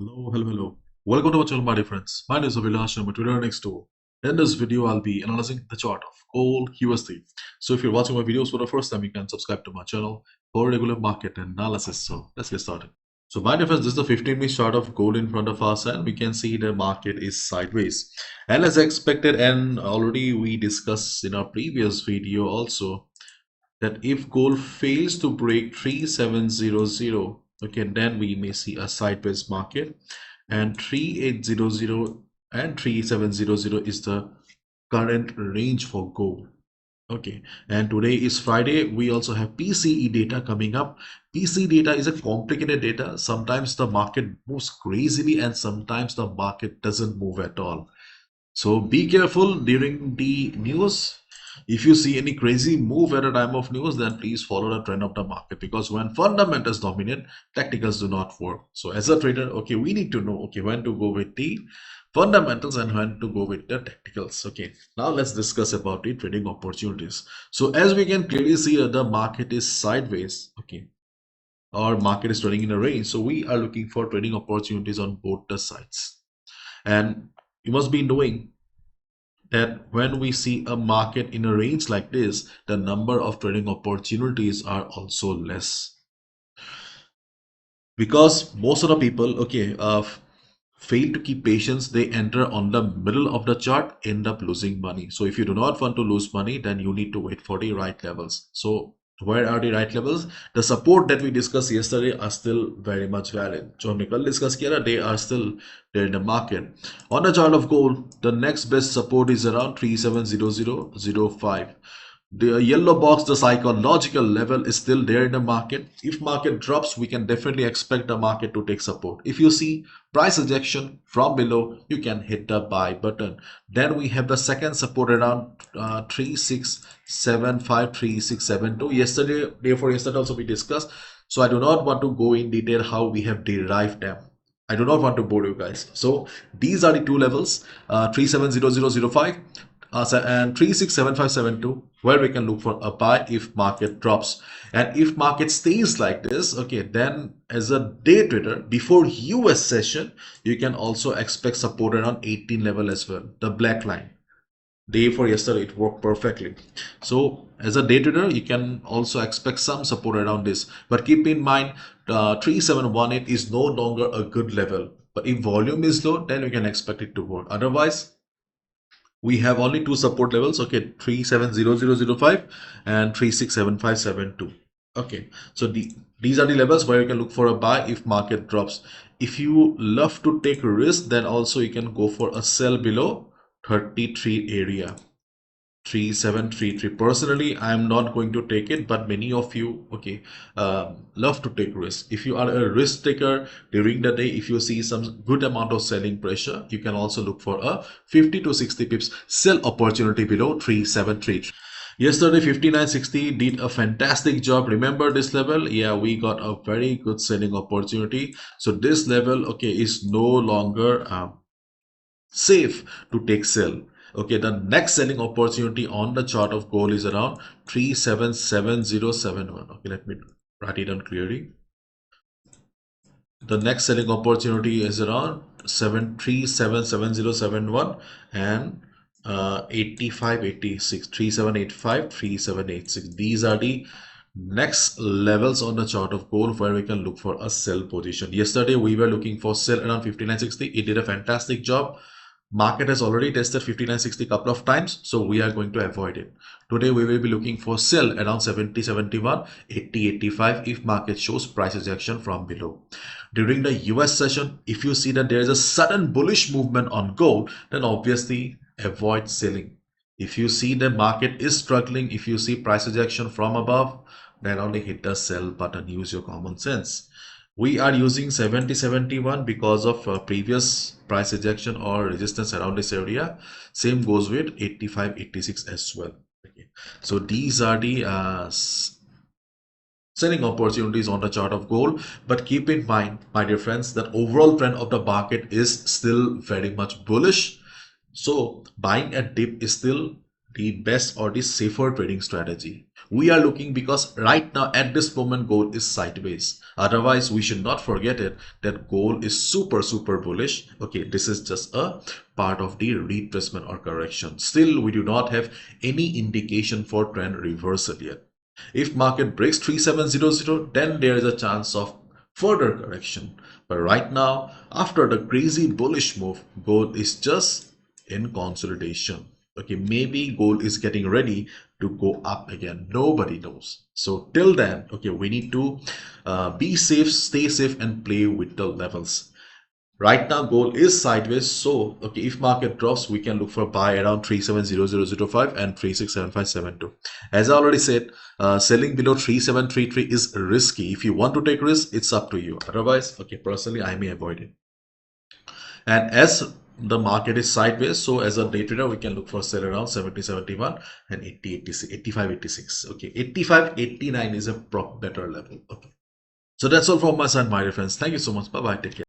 Hello. Welcome to our channel, my dear friends. My name is ABHILASH and I'm a trader next door. In this video, I'll be analyzing the chart of gold USD. So if you're watching my videos for the first time, you can subscribe to my channel for regular market analysis. So let's get started. So my dear friends, this is the 15-minute chart of gold in front of us, and we can see the market is sideways. And as expected, and already we discussed in our previous video also, that if gold fails to break 3700, okay, then we may see a sideways market, and 3800 and 3700 is the current range for gold. Okay, and today is Friday. We also have PCE data coming up. PCE data is a complicated data. Sometimes the market moves crazily and sometimes the market doesn't move at all. So be careful during the news. If you see any crazy move at a time of news, then please follow the trend of the market, because when fundamentals dominate, tacticals do not work. So as a trader, okay, we need to know, okay, when to go with the fundamentals and when to go with the tacticals. Okay, now let's discuss about the trading opportunities. So as we can clearly see, the market is sideways. Okay, our market is trading in a range, so we are looking for trading opportunities on both the sides. And you must be knowing that when we see a market in a range like this, the number of trading opportunities are also less, because most of the people, okay, fail to keep patience. They enter on the middle of the chart, end up losing money. So if you do not want to lose money, then you need to wait for the right levels. So where are the right levels? The support that we discussed yesterday are still very much valid. जो हमने कल discuss किया ना, they are still there in the market. On the chart of gold, the next best support is around 370005. The yellow box, the psychological level, is still there in the market. If market drops, we can definitely expect the market to take support. If you see price rejection from below, you can hit the buy button. Then we have the second support around 3675, 3672. Yesterday, day for yesterday also we discussed. So I do not want to go in detail how we have derived them. I do not want to bore you guys. So these are the two levels, 370005 and 367572, where we can look for a buy if market drops. And if market stays like this, okay, then as a day trader before US session, you can also expect support around 18 level as well, the black line. Day for yesterday, it worked perfectly. So as a day trader, you can also expect some support around this, but keep in mind 3718 is no longer a good level. But if volume is low, then you can expect it to work. Otherwise, we have only two support levels, okay, 370005 and 367572. Okay, so these are the levels where you can look for a buy if market drops. If you love to take risk, then also you can go for a sell below 33 area, 3733. Personally, I am not going to take it, but many of you, okay, love to take risk. If you are a risk taker during the day, if you see some good amount of selling pressure, you can also look for a 50 to 60 pips sell opportunity below 3733. Yesterday 5960 did a fantastic job. Remember this level? Yeah, we got a very good selling opportunity. So this level, okay, is no longer safe to take sell. Okay, the next selling opportunity on the chart of gold is around 377071. Okay, let me write it down clearly. The next selling opportunity is around 377071 and 8586, 3785, 3786. These are the next levels on the chart of gold where we can look for a sell position. Yesterday we were looking for sell around 5960. It did a fantastic job. Market has already tested 5960 couple of times, so we are going to avoid it. Today we will be looking for sell around 7071, 8085 if market shows price rejection from below. During the US session, if you see that there is a sudden bullish movement on gold, then obviously avoid selling. If you see the market is struggling, if you see price rejection from above, then only hit the sell button. Use your common sense. We are using 7071 because of previous price rejection or resistance around this area. Same goes with 85, 86 as well. Okay. So these are the selling opportunities on the chart of gold. But keep in mind, my dear friends, that overall trend of the market is still very much bullish. So buying at dip is still the best or the safer trading strategy. We are looking because right now at this moment gold is sideways. Otherwise, we should not forget it that gold is super bullish. Okay, this is just a part of the retracement or correction. Still, we do not have any indication for trend reversal yet. If market breaks 3700, then there is a chance of further correction. But right now, after the crazy bullish move, gold is just in consolidation. Okay, maybe gold is getting ready to go up again. Nobody knows. So till then, okay, we need to be safe, stay safe, and play with the levels. Right now, gold is sideways. So, okay, if market drops, we can look for buy around 370005 and 367572. As I already said, selling below 3733 is risky. If you want to take risk, it's up to you. Otherwise, okay, personally, I may avoid it. And as the market is sideways, so as a day trader, we can look for sell around 7071 and 8586. Okay, 8589 is a better level. Okay, so that's all from my side, my dear friends. Thank you so much. Bye bye. Take care.